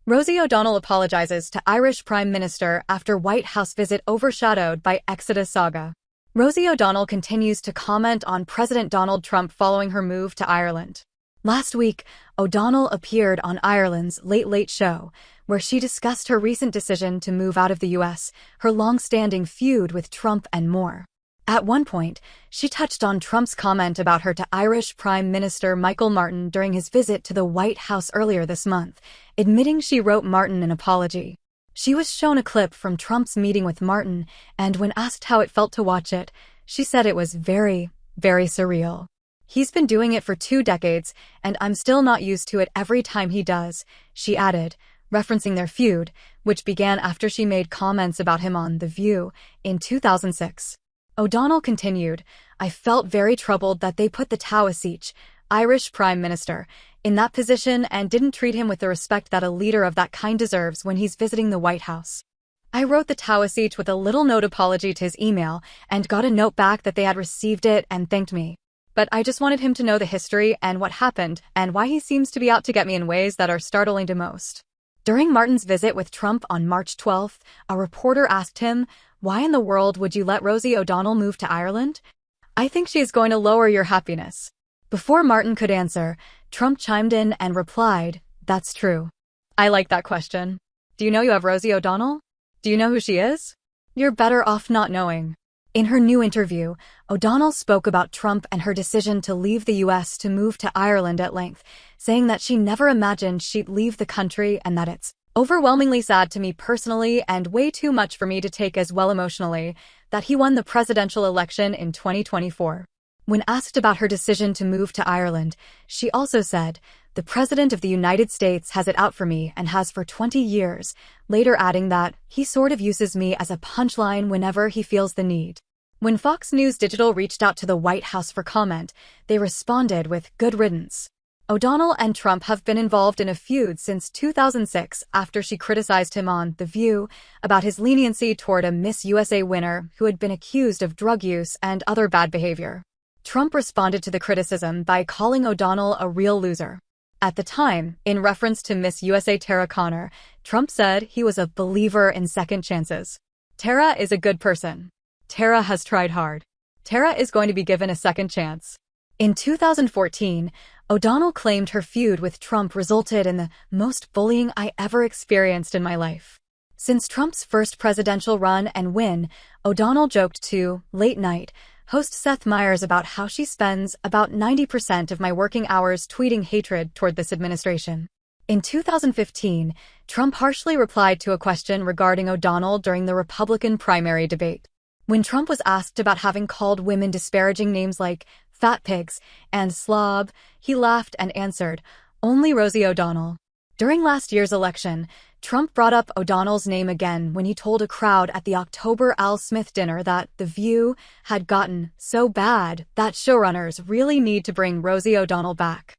Rosie O'Donnell apologizes to Irish Prime Minister after White House visit overshadowed by Exodus saga. Rosie O'Donnell continues to comment on President Donald Trump following her move to Ireland. Last week, O'Donnell appeared on Ireland's Late Late Show, where she discussed her recent decision to move out of the US, her long-standing feud with Trump, and more. At one point, she touched on Trump's comment about her to Irish Prime Minister Michael Martin during his visit to the White House earlier this month, admitting she wrote Martin an apology. She was shown a clip from Trump's meeting with Martin, and when asked how it felt to watch it, she said it was very, very surreal. "He's been doing it for 2 decades, and I'm still not used to it every time he does," she added, referencing their feud, which began after she made comments about him on The View in 2006. O'Donnell continued, "I felt very troubled that they put the Taoiseach, Irish Prime Minister, in that position and didn't treat him with the respect that a leader of that kind deserves when he's visiting the White House. I wrote the Taoiseach with a little note apology to his email and got a note back that they had received it and thanked me. But I just wanted him to know the history and what happened and why he seems to be out to get me in ways that are startling to most." During Martin's visit with Trump on March 12th, a reporter asked him, "Why in the world would you let Rosie O'Donnell move to Ireland? I think she is going to lower your happiness." Before Martin could answer, Trump chimed in and replied, "That's true. I like that question. Do you know you have Rosie O'Donnell? Do you know who she is? You're better off not knowing." In her new interview, O'Donnell spoke about Trump and her decision to leave the US to move to Ireland at length, saying that she never imagined she'd leave the country and that it's overwhelmingly sad to me personally and way too much for me to take as well emotionally that he won the presidential election in 2024. When asked about her decision to move to Ireland, she also said, "The President of the United States has it out for me and has for 20 years, later adding that he sort of uses me as a punchline whenever he feels the need." When Fox News Digital reached out to the White House for comment, they responded with "good riddance." O'Donnell and Trump have been involved in a feud since 2006 after she criticized him on The View about his leniency toward a Miss USA winner who had been accused of drug use and other bad behavior. Trump responded to the criticism by calling O'Donnell a real loser. At the time, in reference to Miss USA Tara Conner, Trump said he was a believer in second chances. "Tara is a good person. Tara has tried hard. Tara is going to be given a second chance." In 2014, O'Donnell claimed her feud with Trump resulted in the most bullying I ever experienced in my life. Since Trump's first presidential run and win, O'Donnell joked to Late Night host Seth Meyers about how she spends about 90% of my working hours tweeting hatred toward this administration. In 2015, Trump harshly replied to a question regarding O'Donnell during the Republican primary debate. When Trump was asked about having called women disparaging names like fat pigs and slob, he laughed and answered, "Only Rosie O'Donnell." During last year's election, Trump brought up O'Donnell's name again when he told a crowd at the October Al Smith dinner that The View had gotten so bad that showrunners really need to bring Rosie O'Donnell back.